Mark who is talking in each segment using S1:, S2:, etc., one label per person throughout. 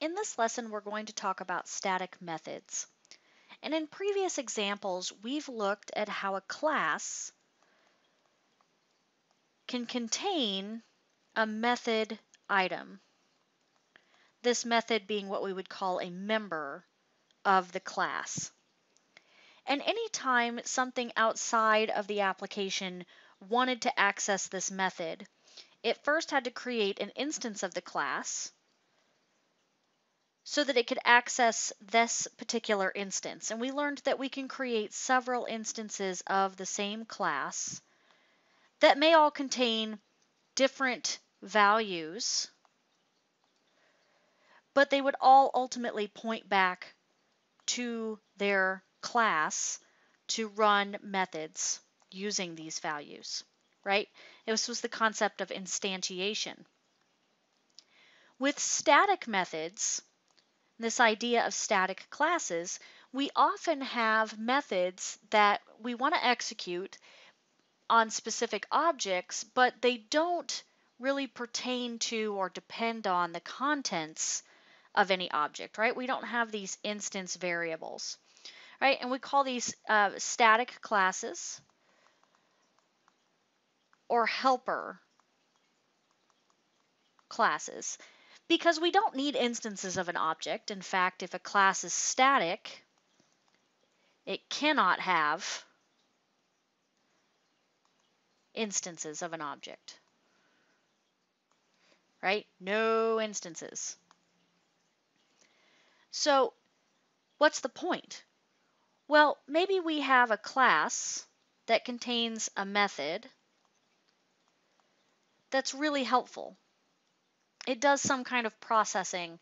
S1: In this lesson, we're going to talk about static methods. And in previous examples, we've looked at how a class can contain a method item. This method being what we would call a member of the class. And anytime something outside of the application wanted to access this method, it first had to create an instance of the class so that it could access this particular instance. And we learned that we can create several instances of the same class that may all contain different values, but they would all ultimately point back to their class to run methods using these values, right? This was the concept of instantiation. With static methods, this idea of static classes, we often have methods that we want to execute on specific objects, but they don't really pertain to or depend on the contents of any object, right? We don't have these instance variables, right? And we call these static classes or helper classes, because we don't need instances of an object. In fact, if a class is static, it cannot have instances of an object, right? No instances. So what's the point? Well, maybe we have a class that contains a method that's really helpful. It does some kind of processing,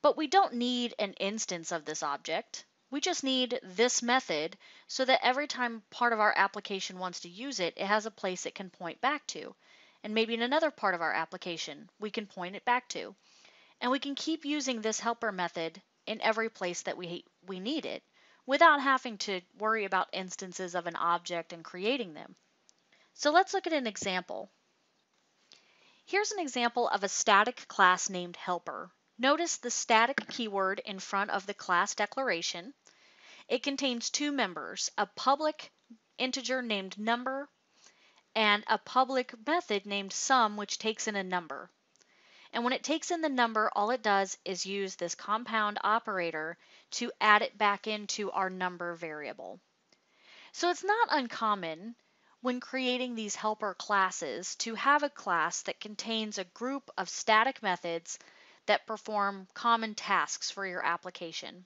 S1: but we don't need an instance of this object. We just need this method so that every time part of our application wants to use it, it has a place it can point back to. And maybe in another part of our application, we can point it back to. And we can keep using this helper method in every place that we need it without having to worry about instances of an object and creating them. So let's look at an example. Here's an example of a static class named helper. Notice the static keyword in front of the class declaration. It contains two members, a public integer named number and a public method named sum, which takes in a number. And when it takes in the number, all it does is use this compound operator to add it back into our number variable. So it's not uncommon when creating these helper classes to have a class that contains a group of static methods that perform common tasks for your application.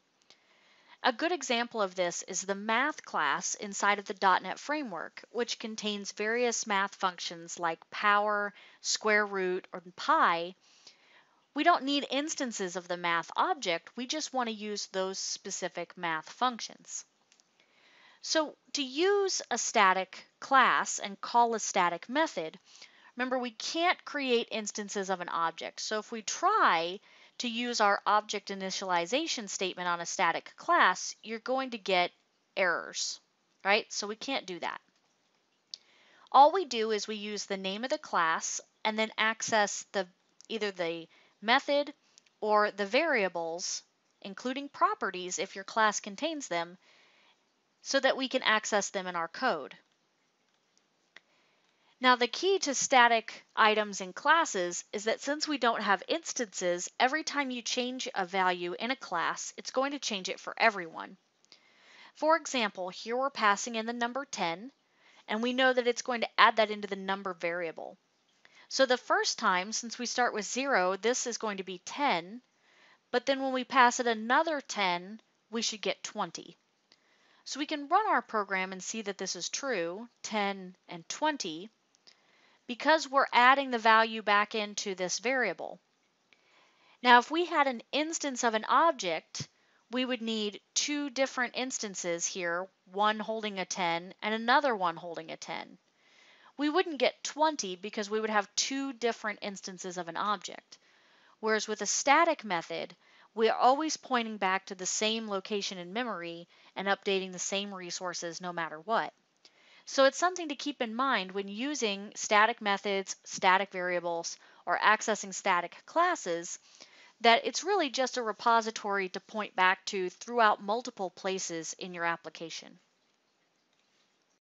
S1: A good example of this is the math class inside of the .NET Framework, which contains various math functions like power, square root, or pi. We don't need instances of the math object, we just want to use those specific math functions. So to use a static class and call a static method, remember we can't create instances of an object. So if we try to use our object initialization statement on a static class, you're going to get errors, right? So we can't do that. All we do is we use the name of the class and then access either the method or the variables, including properties if your class contains them, so that we can access them in our code. Now the key to static items in classes is that since we don't have instances, every time you change a value in a class, it's going to change it for everyone. For example, here we're passing in the number 10, and we know that it's going to add that into the number variable. So the first time, since we start with 0, this is going to be 10, but then when we pass it another 10, we should get 20. So we can run our program and see that this is true, 10 and 20, because we're adding the value back into this variable. Now if we had an instance of an object, we would need two different instances here, one holding a 10 and another one holding a 10. We wouldn't get 20 because we would have two different instances of an object. Whereas with a static method, we are always pointing back to the same location in memory and updating the same resources no matter what. So it's something to keep in mind when using static methods, static variables, or accessing static classes, that it's really just a repository to point back to throughout multiple places in your application.